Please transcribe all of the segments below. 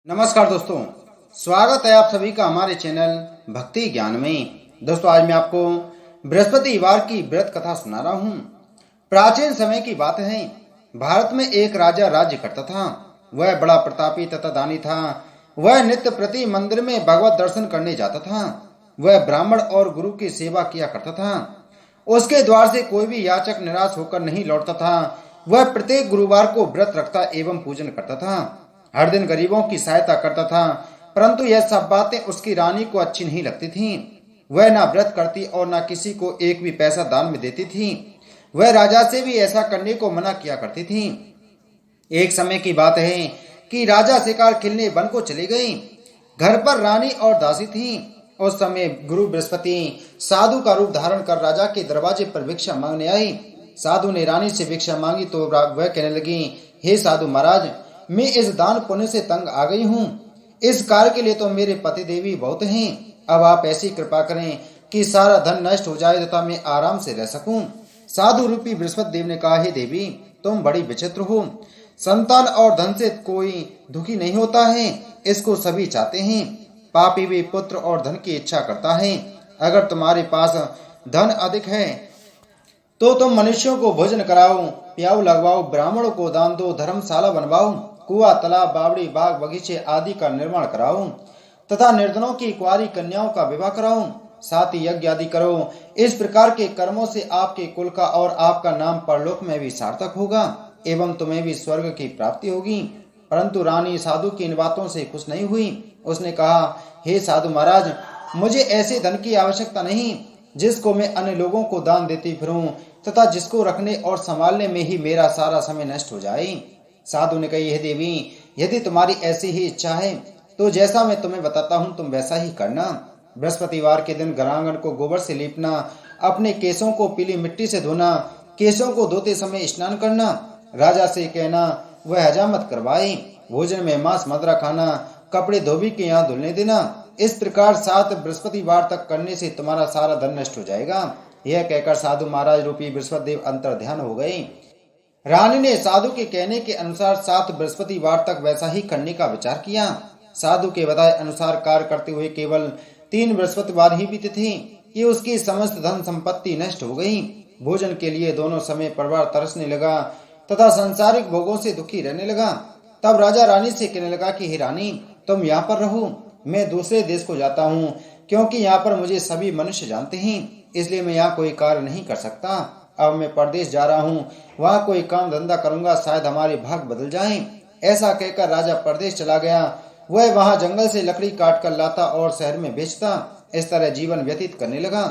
नमस्कार दोस्तों, स्वागत है आप सभी का हमारे चैनल भक्ति ज्ञान में। दोस्तों, आज मैं आपको बृहस्पतिवार की व्रत कथा सुना रहा हूँ। प्राचीन समय की बात है। भारत में एक राजा राज्य करता था। वह बड़ा प्रतापी तथा दानी था। वह नित्य प्रति मंदिर में भगवत दर्शन करने जाता था। वह ब्राह्मण और गुरु की सेवा किया करता था। उसके द्वार से कोई भी याचक निराश होकर नहीं लौटता था। वह प्रत्येक गुरुवार को व्रत रखता एवं पूजन करता था। हर दिन गरीबों की सहायता करता था, परंतु यह सब बातें उसकी रानी को अच्छी नहीं लगती थीं। वह ना व्रत करती और ना किसी को एक भी पैसा दान में देती थी। वह राजा से भी ऐसा करने को मना किया करती थी। एक समय की बात है कि राजा शिकार खेलने वन को चली गई। घर पर रानी और दासी थी। उस समय गुरु बृहस्पति साधु का रूप धारण कर राजा के दरवाजे पर भिक्षा मांगने आई। साधु ने रानी से भिक्षा मांगी तो वह कहने लगी, हे साधु महाराज, मैं इस दान पुण्य से तंग आ गई हूँ। इस कार्य के लिए तो मेरे पति देवी बहुत हैं। अब आप ऐसी कृपा करें कि सारा धन नष्ट हो जाए तथा मैं आराम से रह सकूं। साधु रूपी बृहस्पति देव ने कहा, हे देवी, तुम बड़ी विचित्र हो। संतान और धन से कोई दुखी नहीं होता है, इसको सभी चाहते हैं। पापी भी पुत्र और धन की इच्छा करता है। अगर तुम्हारे पास धन अधिक है तो तुम मनुष्यों को भोजन कराओ, प्याऊ लगवाओ, ब्राह्मणों को दान दो, धर्मशाला बनवाओ, कुआं, तालाब, बावड़ी, बाग, बगीचे आदि का निर्माण कराओ तथा निर्धनों की कुंवारी कन्याओं का विवाह कराओ, साथ ही यज्ञ आदि करो। इस प्रकार के कर्मों से आपके कुल का और आपका नाम परलोक में भी सार्थक होगा एवं तुम्हें भी स्वर्ग की प्राप्ति होगी। परंतु रानी साधु की इन बातों से खुश नहीं हुई। उसने कहा, हे साधु महाराज, मुझे ऐसे धन की आवश्यकता नहीं जिसको मैं अन्य लोगों को दान देती फिरूं तथा जिसको रखने और संभालने में ही मेरा सारा समय नष्ट हो जाए। साधु ने कही, हे देवी, यदि तुम्हारी ऐसी ही इच्छा है तो जैसा मैं तुम्हें बताता हूँ तुम वैसा ही करना। बृहस्पतिवार के दिन घरांगन को गोबर से लीपना, अपने केसों को पीली मिट्टी से धोना, केसों को धोते समय स्नान करना, राजा से कहना वह हजामत करवाए, भोजन में मांस मदिरा खाना, कपड़े धोबी के यहाँ धुलने देना। इस प्रकार 7 बृहस्पतिवार तक करने से तुम्हारा सारा धन नष्ट हो जाएगा। यह कहकर साधु महाराज रूपी बृहस्पति देव अंतर ध्यान हो गए। रानी ने साधु के कहने के अनुसार 7 बृहस्पतिवार तक वैसा ही करने का विचार किया। साधु के बताए अनुसार कार्य करते हुए केवल 3 बृहस्पतिवार ही बीते थे कि उसकी समस्त धन संपत्ति नष्ट हो गई। भोजन के लिए दोनों समय परिवार तरसने लगा तथा सांसारिक भोगों से दुखी रहने लगा। तब राजा रानी से कहने लगा कि हे रानी, तुम यहाँ पर रहो, मैं दूसरे देश को जाता हूँ, क्योंकि यहाँ पर मुझे सभी मनुष्य जानते हैं, इसलिए मैं यहाँ कोई कार्य नहीं कर सकता। अब मैं परदेश जा रहा हूँ, वहाँ कोई काम धंधा करूंगा, शायद हमारे भाग बदल जाएं। ऐसा कहकर राजा परदेश चला गया। वह वहाँ जंगल से लकड़ी काट कर लाता और शहर में बेचता। इस तरह जीवन व्यतीत करने लगा।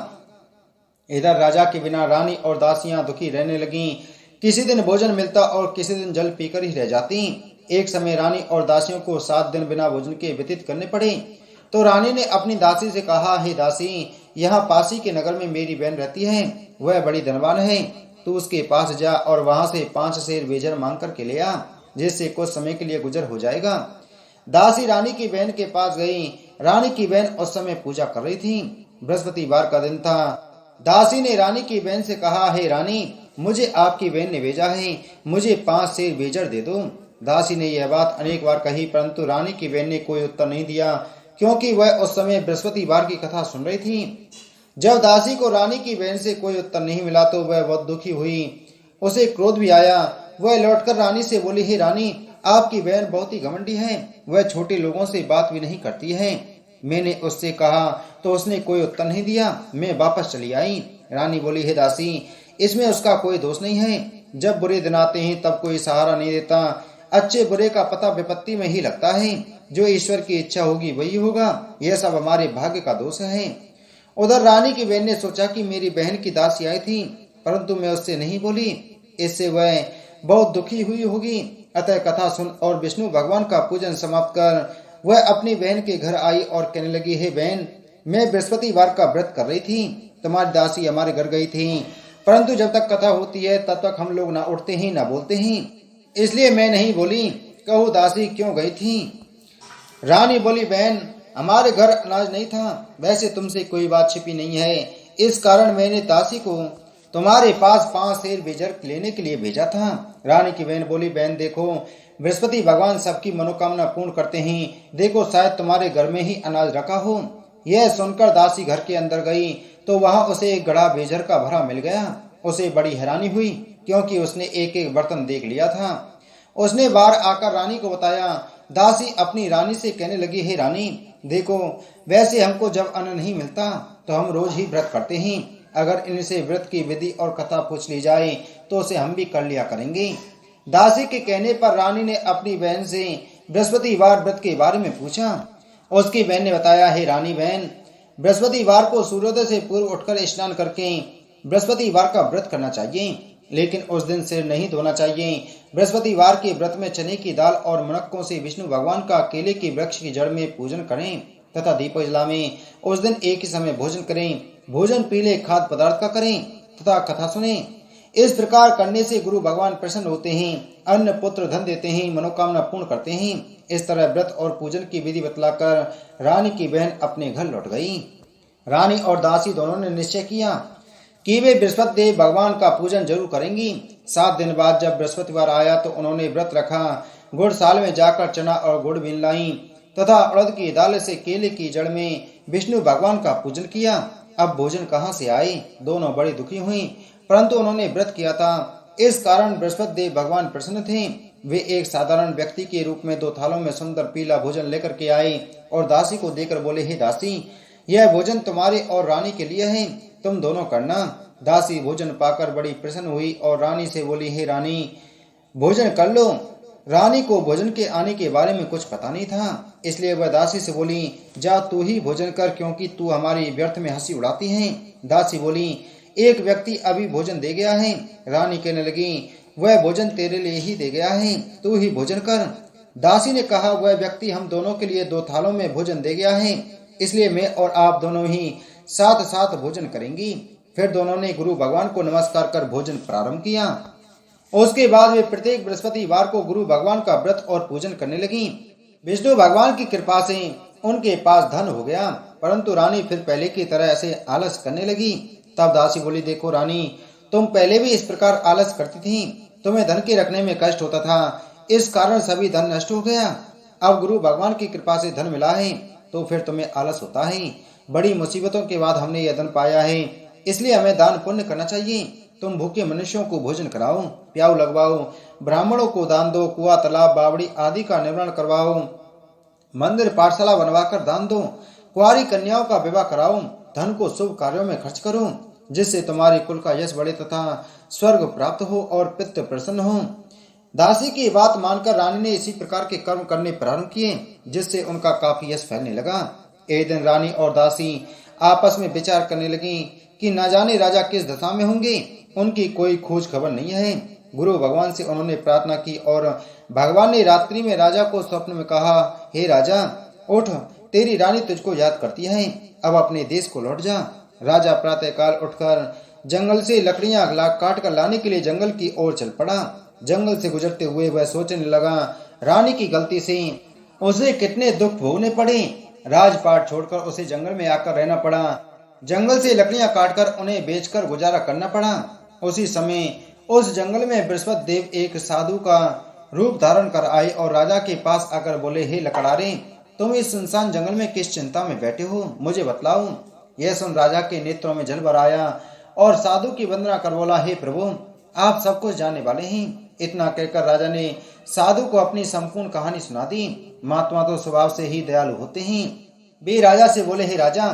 इधर राजा के बिना रानी और दासियां दुखी रहने लगी। किसी दिन भोजन मिलता और किसी दिन जल पीकर ही रह जाती। एक समय रानी और दासियों को 7 दिन बिना भोजन के व्यतीत करने पड़े। तो रानी ने अपनी दासी से कहा, हे दासी, यहाँ पासी के नगर में मेरी बहन रहती है, वह बड़ी धनवान है। तू उसके पास जा और वहां से 5 सेर बेजर मांग करके ले आ, जिससे कुछ समय के लिए गुजर हो जाएगा। दासी रानी की बहन के पास गई। रानी की बहन उस समय पूजा कर रही थी। बृहस्पतिवार का दिन था। दासी ने रानी की बहन से कहा, हे रानी, मुझे आपकी बहन ने भेजा है, मुझे 5 सेर बेजर दे दो। दासी ने यह बात अनेक बार कही, परंतु रानी की बहन ने कोई उत्तर नहीं दिया, क्योंकि वह उस समय बृहस्पतिवार की कथा सुन रही थी। जब दासी को रानी की बहन से कोई उत्तर नहीं मिला तो वह बहुत दुखी हुई। उसे क्रोध भी आया। वह लौटकर रानी से बोली, हे रानी, आपकी बहन बहुत ही घमंडी है, वह छोटे लोगों से बात भी नहीं करती है। मैंने उससे कहा तो उसने कोई उत्तर नहीं दिया। मैं वापस चली आई। रानी बोली, हे दासी, इसमें उसका कोई दोष नहीं है। जब बुरे दिन आते हैं तब कोई सहारा नहीं देता। अच्छे बुरे का पता विपत्ति में ही लगता है। जो ईश्वर की इच्छा होगी वही होगा। यह सब हमारे भाग्य का दोष है। उधर रानी की बहन ने सोचा कि मेरी बहन की दासी आई थी, परंतु मैं उससे नहीं बोली, इससे वह बहुत दुखी हुई होगी। अतः कथा सुन और विष्णु भगवान का पूजन समाप्त कर वह अपनी बहन के घर आई और कहने लगी, हे बहन, मैं बृहस्पतिवार का व्रत कर रही थी। तुम्हारी दासी हमारे घर गई थी, परंतु जब तक कथा होती है तब तक हम लोग ना उठते हैं ना बोलते हैं, इसलिए मैं नहीं बोली। कहो दासी, क्यों गई थी? रानी बोली, बहन, हमारे घर अनाज नहीं था। वैसे तुमसे कोई बात छिपी नहीं है, इस कारण मैंने दासी को तुम्हारे पास 5 सेर बेजर लेने के लिए भेजा था। रानी की बहन बोली, बहन देखो, बृहस्पति भगवान सबकी मनोकामना पूर्ण करते हैं, देखो शायद तुम्हारे घर में ही अनाज रखा हो। यह सुनकर दासी घर के अंदर गई तो वहां उसे एक गड़ा बेजर का भरा मिल गया। उसे बड़ी हैरानी हुई क्योंकि उसने एक एक बर्तन देख लिया था। उसने बाहर आकर रानी को बताया। दासी अपनी रानी से कहने लगी, हे रानी देखो, वैसे हमको जब अन्न नहीं मिलता तो हम रोज ही व्रत करते हैं। अगर इनसे व्रत की विधि और कथा पूछ ली जाए तो उसे हम भी कर लिया करेंगे। दासी के कहने पर रानी ने अपनी बहन से बृहस्पतिवार व्रत के बारे में पूछा। उसकी बहन ने बताया, हे रानी बहन, बृहस्पतिवार को सूर्योदय से पूर्व उठकर स्नान करके बृहस्पतिवार का व्रत करना चाहिए, लेकिन उस दिन सिर नहीं धोना चाहिए। बृहस्पतिवार के व्रत में चने की दाल और मुनक्कों से विष्णु भगवान का केले के वृक्ष की जड़ में पूजन करें तथा दीपक जलाएं। उस दिन एक ही समय भोजन करें। भोजन पीले खाद्य पदार्थ का करें तथा कथा सुने। इस प्रकार करने से गुरु भगवान प्रसन्न होते हैं, अन्न पुत्र धन देते हैं, मनोकामना पूर्ण करते हैं। इस तरह व्रत और पूजन की विधि बतलाकर रानी की बहन अपने घर लौट गई। रानी और दासी दोनों ने निश्चय किया कि वे बृहस्पति देव भगवान का पूजन जरूर करेंगी। 7 दिन बाद जब बृहस्पतिवार आया तो उन्होंने व्रत रखा। गुड़साल में जाकर चना और गुड़ बीन लाई तथा उड़द की दाल से केले की जड़ में विष्णु भगवान का पूजन किया। अब भोजन कहाँ से आए? दोनों बड़ी दुखी हुई, परंतु उन्होंने व्रत किया था, इस कारण बृहस्पति देव भगवान प्रसन्न थे। वे एक साधारण व्यक्ति के रूप में 2 थालों में सुंदर पीला भोजन लेकर के आए और दासी को देकर बोले, हे दासी, यह भोजन तुम्हारे और रानी के लिए है, तुम दोनों करना। दासी भोजन पाकर बड़ी प्रसन्न हुई और रानी से बोली, हे रानी, भोजन कर लो। रानी को भोजन के आने के बारे में कुछ पता नहीं था, इसलिए वह दासी से बोली, जा तू ही भोजन कर, क्योंकि तू हमारी व्यर्थ में हंसी उड़ाती है। दासी बोली, एक व्यक्ति अभी भोजन दे गया है। रानी कहने लगी, वह भोजन तेरे लिए ही दे गया है, तू ही भोजन कर। दासी ने कहा, वह व्यक्ति हम दोनों के लिए 2 थालों में भोजन दे गया है, इसलिए मैं और आप दोनों ही साथ साथ भोजन करेंगी। फिर दोनों ने गुरु भगवान को नमस्कार कर भोजन प्रारंभ किया। उसके बाद वे प्रत्येक बृहस्पतिवार को गुरु भगवान का व्रत और पूजन करने लगी। विष्णु भगवान की कृपा से उनके पास धन हो गया, परंतु रानी फिर पहले की तरह ऐसे आलस करने लगी। तब दासी बोली, देखो रानी, तुम पहले भी इस प्रकार आलस करती थी, तुम्हें धन के रखने में कष्ट होता था, इस कारण सभी धन नष्ट हो गया। अब गुरु भगवान की कृपा से धन मिला है तो फिर तुम्हें आलस होता है। बड़ी मुसीबतों के बाद हमने यह धन पाया है, इसलिए हमें दान पुण्य करना चाहिए। तुम भूखे मनुष्यों को भोजन कराओ, प्याऊ लगवाओ, ब्राह्मणों को दान दो, कुआं तालाब बावड़ी आदि का निर्माण करवाओ, मंदिर पाठशाला बनवाकर दान दो, कुंवारी कन्याओं का विवाह कराओ, धन को शुभ कार्यों में खर्च करो, जिससे तुम्हारी कुल का यश बढ़े तथा स्वर्ग प्राप्त हो और पितृ प्रसन्न हो। दासी की बात मानकर रानी ने इसी प्रकार के कर्म करने प्रारंभ किए, जिससे उनका काफी यश फैलने लगा। एक दिन रानी और दासी आपस में विचार करने लगी कि न जाने राजा किस दशा में होंगे, उनकी कोई खोज खबर नहीं है। गुरु भगवान से उन्होंने प्रार्थना की और भगवान ने रात्रि में राजा को स्वप्न में कहा, हे राजा, उठ, तेरी रानी तुझको याद करती है, अब अपने देश को लौट जा। राजा प्रातःकाल उठकर जंगल से लकड़ियां काट कर लाने के लिए जंगल की ओर चल पड़ा। जंगल से गुजरते हुए वह सोचने लगा, रानी की गलती से उसे कितने दुख भोगने पड़े। राजपाट छोड़कर उसे जंगल में आकर रहना पड़ा। जंगल से लकड़ियां काटकर उन्हें बेचकर गुजारा करना पड़ा। उसी समय उस जंगल में बृहस्पति देव एक साधु का रूप धारण कर आए और राजा के पास आकर बोले, हे लकड़ारे, तुम इस सुनसान जंगल में किस चिंता में बैठे हो, मुझे बतलाओ। यह सुन राजा के नेत्रों में जल भर आया और साधु की वंदना कर बोला, हे प्रभु, आप सब कुछ जानने वाले हैं। इतना कहकर राजा ने साधु को अपनी संपूर्ण कहानी सुना दी। महात्मा तो स्वभाव से ही दयालु होते हैं। वे राजा से बोले, हे राजा,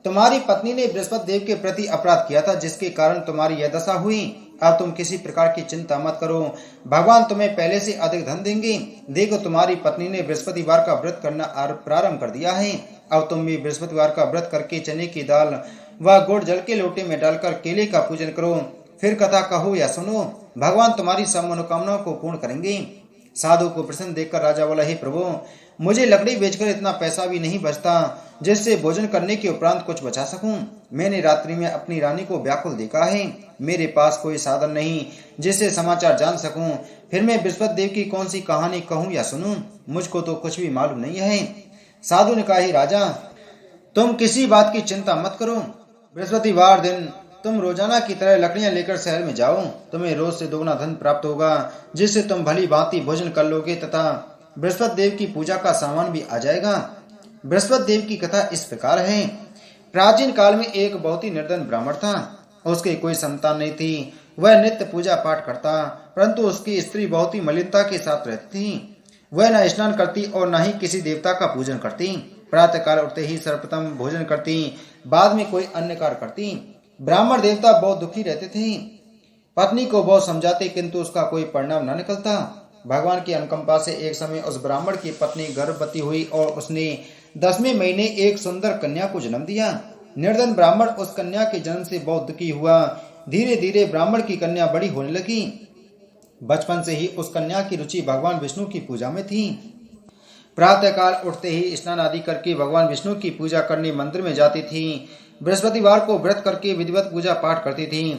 तुम्हारी पत्नी ने बृहस्पति देव के प्रति अपराध किया था, जिसके कारण तुम्हारी यह दशा हुई। अब तुम किसी प्रकार की चिंता मत करो, भगवान तुम्हें पहले से अधिक धन देंगे। देखो, तुम्हारी पत्नी ने बृहस्पतिवार का व्रत करना प्रारंभ कर दिया है। अब तुम भी बृहस्पतिवार का व्रत करके चने की दाल व गुड़ जल के लोटे में डालकर केले का पूजन करो, फिर कथा कहो या सुनो, भगवान तुम्हारी सब मनोकामनाओं को पूर्ण करेंगे। साधु को प्रसन्न देखकर राजा बोला, हे प्रभु, मुझे लकड़ी बेचकर इतना पैसा भी नहीं बचता जिससे भोजन करने के उपरांत कुछ बचा सकूं। मैंने रात्रि में अपनी रानी को व्याकुल देखा है। मेरे पास कोई साधन नहीं जिससे समाचार जान सकूं। फिर मैं बृहस्पति देव की कौन सी कहानी कहूं या सुनूं, मुझको तो कुछ भी मालूम नहीं है। साधु ने कहा, हे राजा, तुम किसी बात की चिंता मत करो। बृहस्पतिवार दिन तुम रोजाना की तरह लकड़ियां लेकर शहर में जाओ। तुम्हें रोज से दोगुना धन प्राप्त होगा, जिससे तुम भली भांति भोजन कर लोगे तथा बृहस्पति देव की पूजा का सामान भी आ जाएगा। बृहस्पति देव की कथा इस प्रकार है। प्राचीन काल में एक बहुत ही निर्धन ब्राह्मण था। उसकी कोई संतान नहीं थी। वह नित्य पूजा पाठ करता, परंतु उसकी स्त्री बहुत ही मलिनता के साथ रहती थी। वह न स्नान करती और न ही किसी देवता का पूजन करती। प्रातः काल उठते ही सर्वप्रथम भोजन करती, बाद में कोई अन्य कार्य करती। ब्राह्मण देवता बहुत दुखी रहते थे। पत्नी को बहुत समझाते, किंतु उसका कोई परिणाम न निकलता। भगवान की अनुकंपा से एक समय उस ब्राह्मण की पत्नी गर्भवती हुई और उसने 10वें महीने एक सुंदर कन्या को जन्म दिया। निर्धन ब्राह्मण उस कन्या के जन्म से बहुत दुखी हुआ। धीरे धीरे ब्राह्मण की कन्या बड़ी होने लगी। बचपन से ही उस कन्या की रुचि भगवान विष्णु की पूजा में थी। प्रातःकाल उठते ही स्नान आदि करके भगवान विष्णु की पूजा करने मंदिर में जाती थी। बृहस्पतिवार को व्रत करके विधिवत पूजा पाठ करती थी।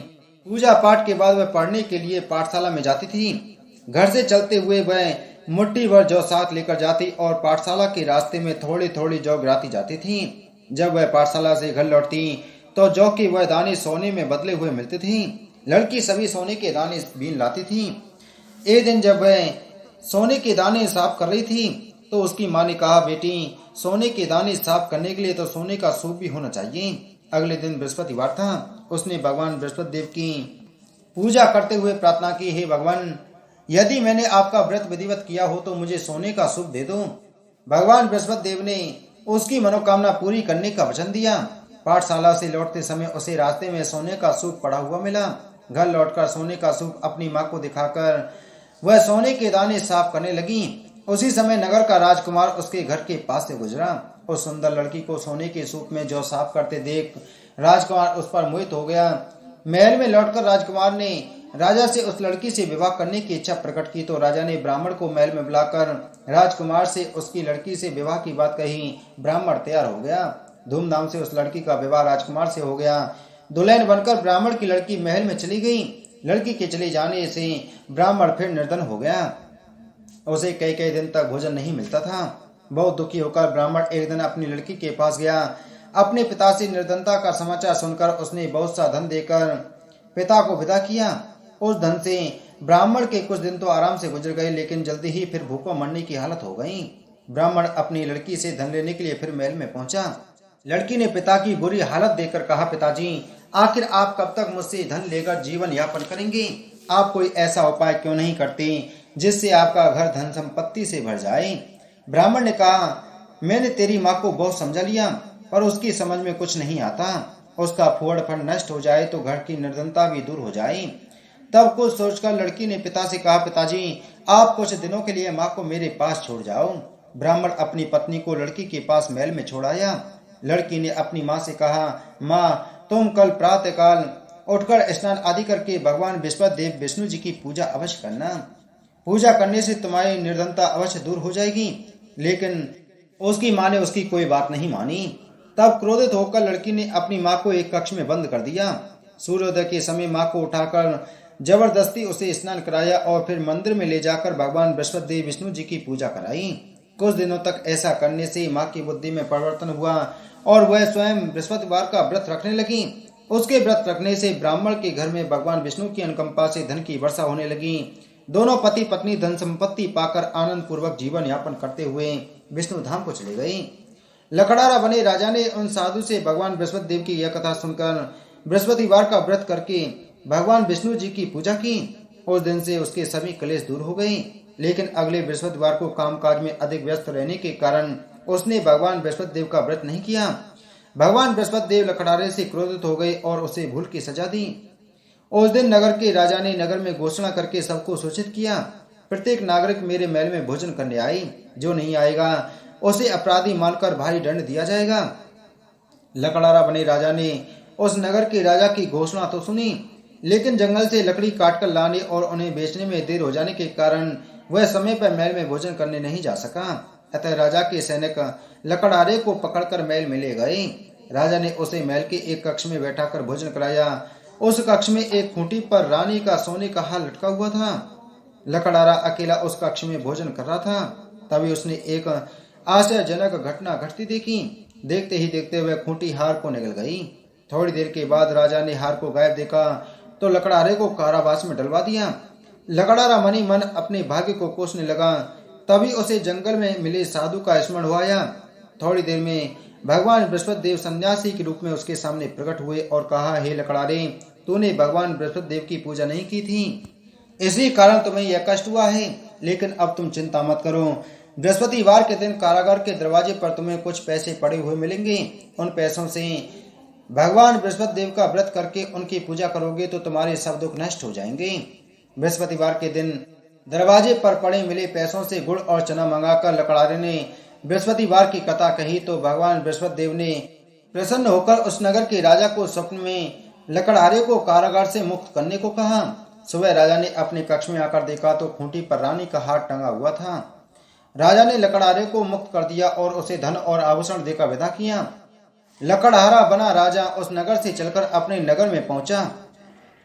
पूजा पाठ के बाद वह पढ़ने के लिए पाठशाला में जाती थी। घर से चलते हुए वह मुट्ठी भर जौ साथ लेकर जाती और पाठशाला के रास्ते में थोड़ी थोड़ी जौ गिराती जाती थी। जब वह पाठशाला से घर लौटती तो जौ के वह दाने सोने में बदले हुए मिलते थे। लड़की सभी सोने के दाने बीन लाती थी। एक दिन जब वह सोने के दाने साफ कर रही थी तो उसकी माँ ने कहा, बेटी, सोने के दाने साफ करने के लिए तो सोने का सूप भी होना चाहिए। अगले दिन बृहस्पतिवार था। उसने भगवान बृहस्पति देव की पूजा करते हुए प्रार्थना की, हे भगवान, यदि मैंने आपका व्रत विधिवत किया हो तो मुझे सोने का सूप दे दो। भगवान बृहस्पति देव ने उसकी मनोकामना पूरी करने का वचन दिया। पाठशाला से लौटते समय उसे रास्ते में सोने का सूप पड़ा हुआ मिला। घर लौटकर सोने का सूप अपनी माँ को दिखाकर वह सोने के दाने साफ करने लगी। उसी समय नगर का राजकुमार उसके घर के पास से गुजरा। उस सुंदर लड़की को सोने के सूप में जौ साफ करते देख राजकुमार उस पर मोहित हो गया। महल में लौटकर राजकुमार ने राजा से उस लड़की से विवाह करने की इच्छा प्रकट की तो राजा ने ब्राह्मण को महल में बुलाकर राजकुमार से उसकी लड़की से विवाह की बात कही। ब्राह्मण तैयार हो गया। धूमधाम से उस लड़की का विवाह राजकुमार से हो गया। दुल्हन बनकर ब्राह्मण की लड़की महल में चली गई। लड़की के चले जाने से ब्राह्मण फिर निर्धन हो गया। उसे कई कई दिन तक भोजन नहीं मिलता था। बहुत दुखी होकर ब्राह्मण एक दिन अपनी लड़की के पास गया। अपने पिता से निर्धनता का समाचार सुनकर उसने बहुत सा धन देकर पिता को विदा किया। उस धन से ब्राह्मण के कुछ दिन तो आराम से गुजर गए, लेकिन जल्दी ही फिर भूखों मरने की हालत हो गई। ब्राह्मण अपनी लड़की से धन लेने के लिए फिर महल में पहुंचा। लड़की ने पिता की बुरी हालत देखकर कहा, पिताजी, आखिर आप कब तक मुझसे धन लेकर जीवन यापन करेंगे? आप कोई ऐसा उपाय क्यों नहीं करते जिससे आपका घर धन संपत्ति से भर जाए? ब्राह्मण ने कहा, मैंने तेरी माँ को बहुत समझा लिया, पर उसकी समझ में कुछ नहीं आता। उसका फूहड़पन नष्ट हो जाए तो घर की निर्धनता भी दूर हो जाए। तब कुछ सोचकर लड़की ने पिता से कहा, पिताजी, आप कुछ दिनों के लिए माँ को मेरे पास छोड़ जाओ। ब्राह्मण अपनी पत्नी को लड़की के पास महल में छोड़ आया। लड़की ने अपनी माँ से कहा, माँ, तुम कल प्रातः काल उठकर स्नान आदि करके भगवान बृहस्पति देव विष्णु जी की पूजा अवश्य करना। पूजा करने से तुम्हारी निर्धनता अवश्य दूर हो जाएगी। लेकिन उसकी माँ ने उसकी कोई बात नहीं मानी। तब क्रोधित होकर लड़की ने अपनी माँ को एक कक्ष में बंद कर दिया। सूर्योदय के समय माँ को उठाकर जबरदस्ती उसे स्नान कराया और फिर मंदिर में ले जाकर भगवान बृहस्पति देव विष्णु जी की पूजा कराई। कुछ दिनों तक ऐसा करने से माँ की बुद्धि में परिवर्तन हुआ और वह स्वयं बृहस्पतिवार का व्रत रखने लगी। उसके व्रत रखने से ब्राह्मण के घर में भगवान विष्णु की अनुकंपा से धन की वर्षा होने लगी। दोनों पति पत्नी धन संपत्ति पाकर आनंद पूर्वक जीवन यापन करते हुए विष्णु धाम को चले गए। लकड़ारा बने राजा ने उन साधु से भगवान बृहस्पति देव की यह कथा सुनकर बृहस्पतिवार का व्रत करके भगवान विष्णु जी की पूजा की। उस दिन से उसके सभी क्लेश दूर हो गए। लेकिन अगले बृहस्पतिवार को कामकाज में अधिक व्यस्त रहने के कारण उसने भगवान बृहस्पति देव का व्रत नहीं किया। भगवान बृहस्पति देव लकड़ारे से क्रोधित हो गए और उसे भूल की सजा दी। उस दिन नगर के राजा ने नगर में घोषणा करके सबको सूचित किया, प्रत्येक नागरिक मेरे महल में भोजन करने आई। जो नहीं आएगा उसे अपराधी मानकर भारी दंड दिया जाएगा। लकड़ारा बने राजा ने उस नगर के राजा की घोषणा तो सुनी, लेकिन जंगल से लकड़ी काटकर लाने और उन्हें बेचने में देर हो जाने के कारण वह समय पर महल में भोजन करने नहीं जा सका। अतः राजा के सैनिक लकड़ारे को पकड़कर महल में ले गए। राजा ने उसे महल के एक कक्ष में बैठाकर भोजन कराया। उस कक्ष में एक खूंटी पर रानी का सोने का हार लटका हुआ था। लकड़ारा अकेला उस कक्ष में भोजन कर रहा था। तभी उसने एक आश्चर्यजनक घटना घटती देखी। देखते ही देखते वह खूंटी हार को निगल गई। थोड़ी देर के बाद राजा ने हार को गायब देखा तो लकड़हारे को कारावास में डलवा दिया। लकड़हारा मनी मन अपने भाग्य को कोसने लगा। तभी उसे जंगल में मिले साधु का स्मरण हुआ। थोड़ी देर में भगवान बृहस्पति देव सन्यासी के रूप में उसके सामने प्रकट हुए और कहा, हे लकड़हारे, तूने भगवान बृहस्पति देव की पूजा नहीं की थी, इसी कारण तुम्हें यह कष्ट हुआ है। लेकिन अब तुम चिंता मत करो, बृहस्पतिवार के दिन कारागार के दरवाजे पर तुम्हें कुछ पैसे पड़े हुए मिलेंगे। उन पैसों से भगवान बृहस्पति देव का व्रत करके उनकी पूजा करोगे तो तुम्हारे सब दुख नष्ट हो जाएंगे। बृहस्पतिवार के दिन दरवाजे पर पड़े मिले पैसों से गुड़ और चना मंगाकर लकड़हारे ने बृहस्पतिवार की कथा कही तो भगवान बृहस्पति देव ने प्रसन्न होकर उस नगर के राजा को स्वप्न में लकड़हारे को कारागार से मुक्त करने को कहा। सुबह राजा ने अपने कक्ष में आकर देखा तो खूंटी पर रानी का हाथ टंगा हुआ था। राजा ने लकड़हारे को मुक्त कर दिया और उसे धन और आभूषण देकर विदा किया। लकड़हारा बना राजा उस नगर से चलकर अपने नगर में पहुंचा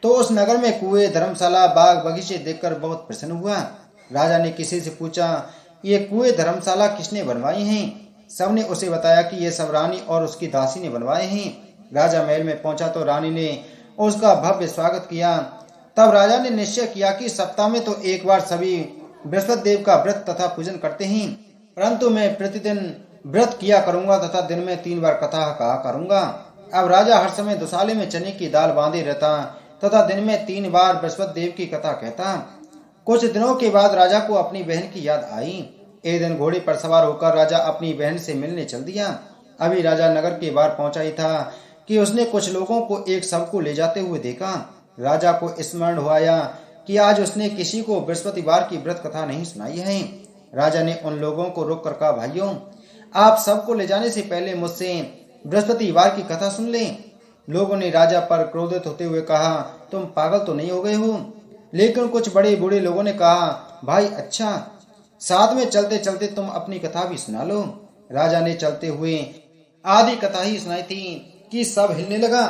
तो उस नगर में कुएं, धर्मशाला, बाग बगीचे देखकर बहुत प्रसन्न हुआ। राजा ने किसी से पूछा, ये कुएं, धर्मशाला किसने बनवाई हैं? सबने उसे बताया कि ये सब रानी और उसकी दासी ने बनवाए हैं। राजा महल में पहुंचा तो रानी ने उसका भव्य स्वागत किया। तब राजा ने निश्चय किया कि सप्ताह में तो एक बार सभी बृहस्पति देव का व्रत तथा पूजन करते हैं, परंतु मैं प्रतिदिन व्रत किया करूंगा तथा दिन में 3 बार कथा कहा करूंगा। अब राजा हर समय दुसाले में चने की दाल बांधे रहता तथा दिन में 3 बार बृहस्पति देव की कथा कहता। कुछ दिनों के बाद राजा को अपनी बहन की याद आई। एक दिन घोड़े पर सवार होकर राजा अपनी बहन से मिलने चल दिया। अभी राजा नगर के बाहर पहुंचा ही था कि उसने कुछ लोगों को एक शव को ले जाते हुए देखा। राजा को स्मरण हुआ कि आज उसने किसी को बृहस्पतिवार की व्रत कथा नहीं सुनाई है। राजा ने उन लोगों को रोक कर कहा, भाइयों, आप सबको ले जाने से पहले मुझसे बृहस्पतिवार की कथा सुन लें। लोगों ने राजा पर क्रोधित होते हुए कहा, तुम पागल तो नहीं हो गए हो? लेकिन कुछ बड़े बूढ़े लोगों ने कहा, भाई अच्छा, साथ में चलते चलते तुम अपनी कथा भी सुना लो। राजा ने चलते हुए आधी कथा ही सुनाई थी कि सब हिलने लगा।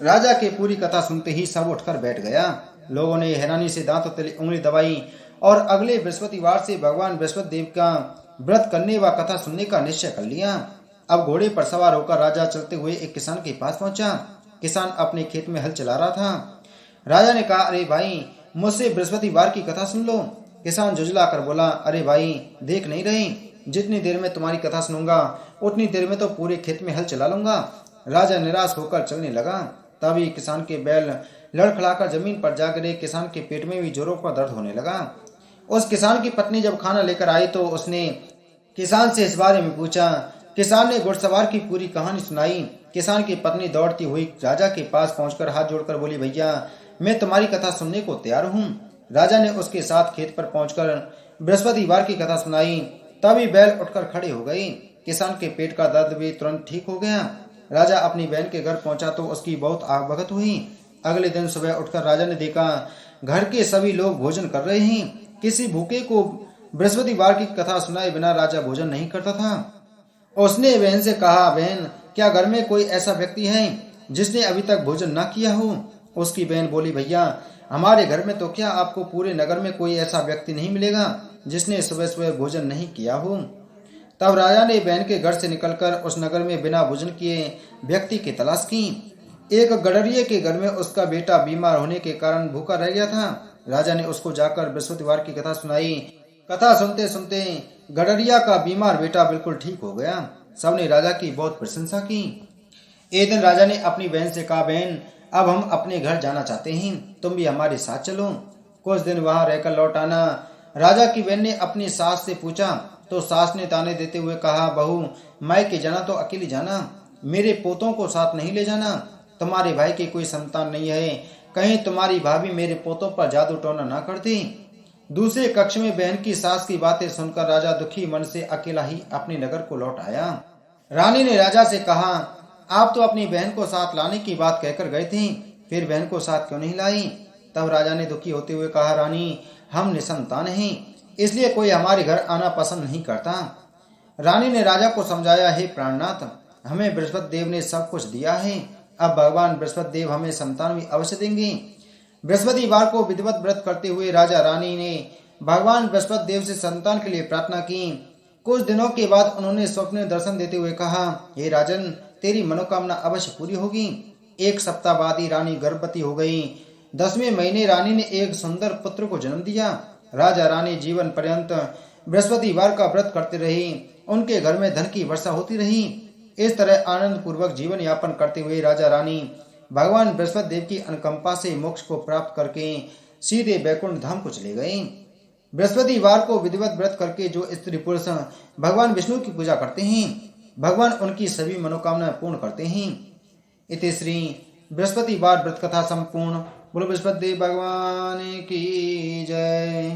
राजा के पूरी कथा सुनते ही सब उठकर बैठ गया। लोगों ने हैरानी से दांतों तले उंगली दबाई और अगले बृहस्पतिवार से भगवान बृहस्पति देव का व्रत करने व कथा सुनने का निश्चय कर लिया। अब घोड़े पर सवार होकर राजा चलते हुए एक किसान के पास पहुंचा। किसान अपने खेत में हल चला रहा था। राजा ने कहा, अरे भाई, मुझसे बृहस्पतिवार की कथा सुन लो। किसान झुंझला कर बोला, अरे भाई, देख नहीं रहे, जितनी देर में तुम्हारी कथा सुनूंगा उतनी देर में तो पूरे खेत में हल चला लूंगा। राजा निराश होकर चलने लगा। तभी किसान के बैल लड़खड़ाकर जमीन पर जा गिरे। किसान के पेट में भी जोरों का दर्द होने लगा। उस किसान की पत्नी जब खाना लेकर आई तो उसने किसान से इस बारे में पूछा। किसान ने घुड़सवार की पूरी कहानी सुनाई। किसान की पत्नी दौड़ती हुई राजा के पास पहुंचकर हाथ जोड़कर बोली, भैया, मैं तुम्हारी कथा सुनने को तैयार हूँ। राजा ने उसके साथ खेत पर पहुंचकर बृहस्पतिवार की कथा सुनाई। तभी बैल उठकर खड़े हो गए। किसान के पेट का दर्द भी तुरंत ठीक हो गया। राजा अपनी बहन के घर पहुंचा तो उसकी बहुत आवभगत हुई। अगले दिन सुबह उठकर राजा ने देखा घर के सभी लोग भोजन कर रहे हैं। किसी भूखे को बृहस्पतिवार की कथा सुनाए बिना राजा भोजन नहीं करता था। उसने बहन से कहा, बहन, क्या घर में कोई ऐसा व्यक्ति है जिसने अभी तक भोजन न किया हो? उसकी बहन बोली, भैया, हमारे घर में तो क्या, आपको पूरे नगर में कोई ऐसा व्यक्ति नहीं मिलेगा जिसने सुबह सुबह भोजन नहीं किया हो। तब राजा ने बहन के घर से निकलकर उस नगर में बिना भोजन किए व्यक्ति की तलाश की। एक गडरिये के घर में उसका बेटा बीमार होने के कारण भूखा रह गया था। राजा ने उसको जाकर बृहस्पतिवार की कथा सुनाई। कथा सुनते सुनते गडरिया का बीमार बेटा बिल्कुल ठीक हो गया। सबने राजा की बहुत प्रशंसा की। एक दिन राजा ने अपनी बहन से कहा, बहन, अब हम अपने घर जाना चाहते हैं, तुम भी हमारे साथ चलो, कुछ दिन वहां रहकर लौट आना। राजा की बहन ने अपनी सास से पूछा तो सास ने ताने देते हुए कहा, बहू, मायके जाना तो अकेली जाना, मेरे पोतों को साथ नहीं ले जाना। तुम्हारे भाई की कोई संतान नहीं है, कहीं तुम्हारी भाभी मेरे पोतों पर जादू टोना ना कर दी। दूसरे कक्ष में बहन की सास की बातें सुनकर राजा दुखी मन से अकेला ही अपने नगर को लौट आया। रानी ने राजा से कहा, आप तो अपनी बहन को साथ लाने की बात कहकर गए थे, फिर बहन को साथ क्यों नहीं लाई? तब राजा ने दुखी होते हुए कहा, रानी, हम निसंतान हैं, इसलिए कोई हमारे घर आना पसंद नहीं करता। रानी ने राजा को समझाया, हे प्राणनाथ, हमें बृहस्पति देव ने सब कुछ दिया है, अब भगवान बृहस्पति देव हमें संतान भी अवश्य देंगे। बृहस्पतिवार को विधिवत व्रत करते हुए राजा रानी ने भगवान बृहस्पति देव से संतान के लिए प्रार्थना की। कुछ दिनों के बाद उन्होंने स्वप्न में दर्शन देते हुए कहा, हे राजन, तेरी मनोकामना अवश्य पूरी होगी। 1 सप्ताह बाद ही रानी गर्भवती हो गई। 10वें महीने रानी ने एक सुंदर पुत्र को जन्म दिया। राजा रानी जीवन पर्यंत बृहस्पतिवार का व्रत करते रहे। उनके घर में धन की वर्षा होती रही। इस तरह आनंद पूर्वक जीवन यापन करते हुए राजा रानी भगवान बृहस्पति देव की अनुकंपा से मोक्ष को प्राप्त करके सीधे बैकुंठ धाम को चले गए। बृहस्पतिवार को विधिवत व्रत करके जो स्त्री पुरुष भगवान विष्णु की पूजा करते हैं, भगवान उनकी सभी मनोकामनाएं पूर्ण करते हैं। इति श्री बृहस्पतिवार व्रत कथा संपूर्ण। बोलो बृहस्पति देव भगवान की जय।